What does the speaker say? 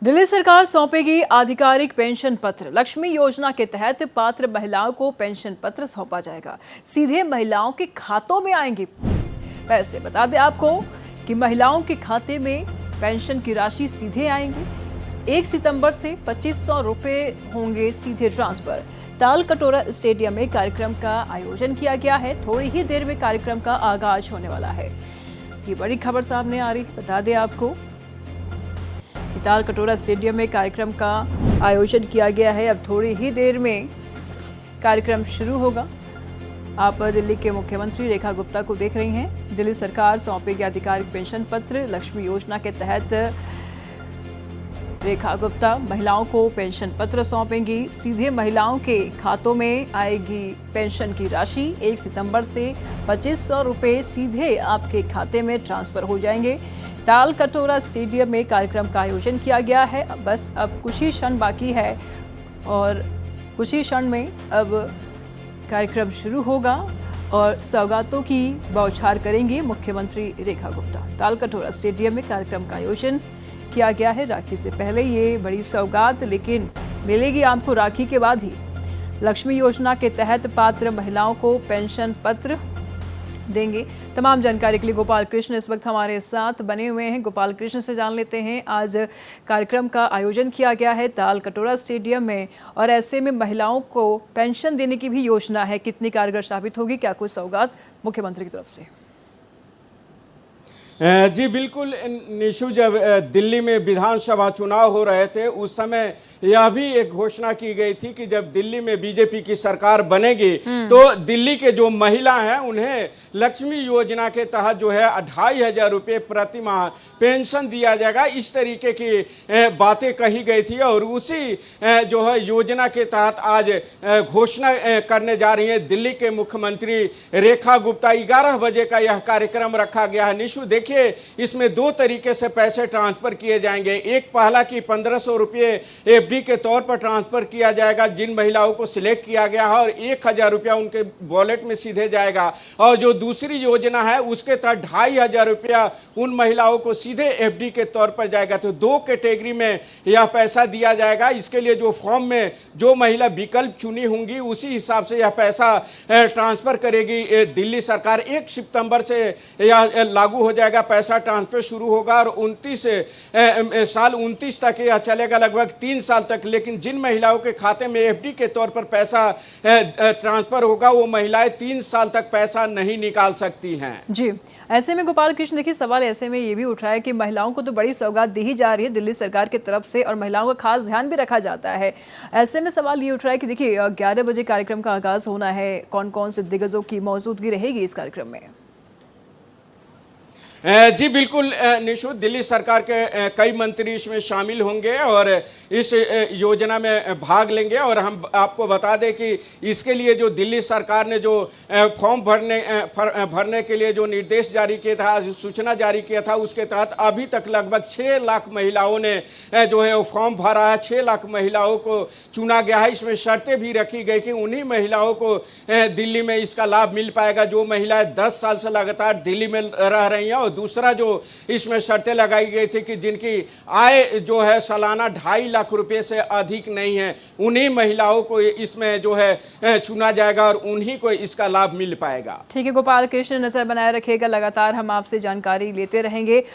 दिल्ली सरकार सौंपेगी आधिकारिक पेंशन पत्र। लक्ष्मी योजना के तहत पात्र महिलाओं को पेंशन पत्र सौंपा जाएगा। सीधे महिलाओं के खातों में आएंगे पैसे। बता दें आपको कि महिलाओं के खाते में पेंशन की राशि सीधे आएंगी। 1 सितंबर से 2500 रुपए होंगे सीधे ट्रांसफर। ताल कटोरा स्टेडियम में कार्यक्रम का आयोजन किया गया है। थोड़ी ही देर में कार्यक्रम का आगाज होने वाला है। ये बड़ी खबर सामने आ रही। बता दें आपको ताल कटोरा स्टेडियम में कार्यक्रम का आयोजन किया गया है। अब थोड़ी ही देर में कार्यक्रम शुरू होगा। आप दिल्ली के मुख्यमंत्री रेखा गुप्ता को देख रही हैं। दिल्ली सरकार सौंपेगी आधिकारिक पेंशन पत्र। लक्ष्मी योजना के तहत रेखा गुप्ता महिलाओं को पेंशन पत्र सौंपेंगी। सीधे महिलाओं के खातों में आएगी पेंशन की राशि। 1 सितंबर से 2500 रुपए सीधे आपके खाते में ट्रांसफर हो जाएंगे। ताल कटोरा स्टेडियम में कार्यक्रम का आयोजन किया गया है। बस अब कुछ ही क्षण बाकी है और कुछ ही क्षण में अब कार्यक्रम शुरू होगा और सौगातों की बौछार करेंगी मुख्यमंत्री रेखा गुप्ता। ताल कटोरा स्टेडियम में कार्यक्रम का आयोजन किया गया है। राखी से पहले ये बड़ी सौगात लेकिन मिलेगी आपको राखी के बाद ही। लक्ष्मी योजना के तहत पात्र महिलाओं को पेंशन पत्र देंगे। तमाम जानकारी के लिए गोपाल कृष्ण इस वक्त हमारे साथ बने हुए हैं। गोपाल कृष्ण से जान लेते हैं, आज कार्यक्रम का आयोजन किया गया है ताल कटोरा स्टेडियम में और ऐसे में महिलाओं को पेंशन देने की भी योजना है। कितनी कारगर साबित होगी? क्या कोई सौगात मुख्यमंत्री की तरफ से? जी बिल्कुल निशु, जब दिल्ली में विधानसभा चुनाव हो रहे थे उस समय यह भी एक घोषणा की गई थी कि जब दिल्ली में बीजेपी की सरकार बनेगी तो दिल्ली के जो महिला हैं उन्हें लक्ष्मी योजना के तहत जो है 2500 रुपये प्रति माह पेंशन दिया जाएगा। इस तरीके की बातें कही गई थी और उसी जो है योजना के तहत आज घोषणा करने जा रही है दिल्ली के मुख्यमंत्री रेखा गुप्ता। 11 बजे का यह कार्यक्रम रखा गया है। निशु देखिए, इसमें 2 तरीके से पैसे ट्रांसफर किए जाएंगे। एक पहला कि 1500 रुपये एफडी के तौर पर ट्रांसफर किया जाएगा जिन महिलाओं को सिलेक्ट किया गया है और 1000 रुपया उनके वॉलेट में सीधे जाएगा। और जो दूसरी योजना है उसके तहत 2500 रुपया उन महिलाओं को सीधे एफडी के तौर पर जाएगा। तो 2 कैटेगरी में यह पैसा दिया जाएगा। इसके लिए जो फॉर्म में जो महिला विकल्प चुनी होंगी उसी हिसाब से यह पैसा ट्रांसफर करेगी दिल्ली सरकार। 1 सितंबर से यह लागू हो जाएगा। पैसा ट्रांसफर शुरू होगा और 29 तक यह चलेगा, लगभग 3 साल तक। लेकिन जिन महिलाओं के खाते में एफडी के तौर पर पैसा ट्रांसफर होगा वो महिलाएं 3 साल तक पैसा नहीं निकाल सकती हैं। जी, ऐसे में गोपाल कृष्ण देखिए, सवाल ऐसे में ये भी उठ रहा है कि महिलाओं को तो बड़ी सौगात दी ही जा रही है दिल्ली सरकार की तरफ से और महिलाओं का खास ध्यान भी रखा जाता है। ऐसे में सवाल ये उठ रहा है कि देखिए 11 बजे कार्यक्रम का आगाज होना है। कौन कौन से दिग्गजों की मौजूदगी रहेगी इस कार्यक्रम में? जी बिल्कुल निशु, दिल्ली सरकार के कई मंत्री इसमें शामिल होंगे और इस योजना में भाग लेंगे। और हम आपको बता दें कि इसके लिए जो दिल्ली सरकार ने जो फॉर्म भरने के लिए जो निर्देश जारी किया था, सूचना जारी किया था, उसके तहत अभी तक लगभग 6 लाख महिलाओं ने जो है वो फॉर्म भरा है। 6 लाख महिलाओं को चुना गया है। इसमें शर्तें भी रखी गई कि उन्हीं महिलाओं को दिल्ली में इसका लाभ मिल पाएगा जो महिलाएं 10 साल से लगातार दिल्ली में रह रही हैं। दूसरा जो इसमें शर्तें लगाई गई थी कि जिनकी आय जो है सालाना 2.5 लाख रुपए से अधिक नहीं है, उन्हीं महिलाओं को इसमें जो है चुना जाएगा और उन्हीं को इसका लाभ मिल पाएगा। ठीक है गोपाल कृष्ण, नजर बनाए रखिएगा। लगातार हम आपसे जानकारी लेते रहेंगे।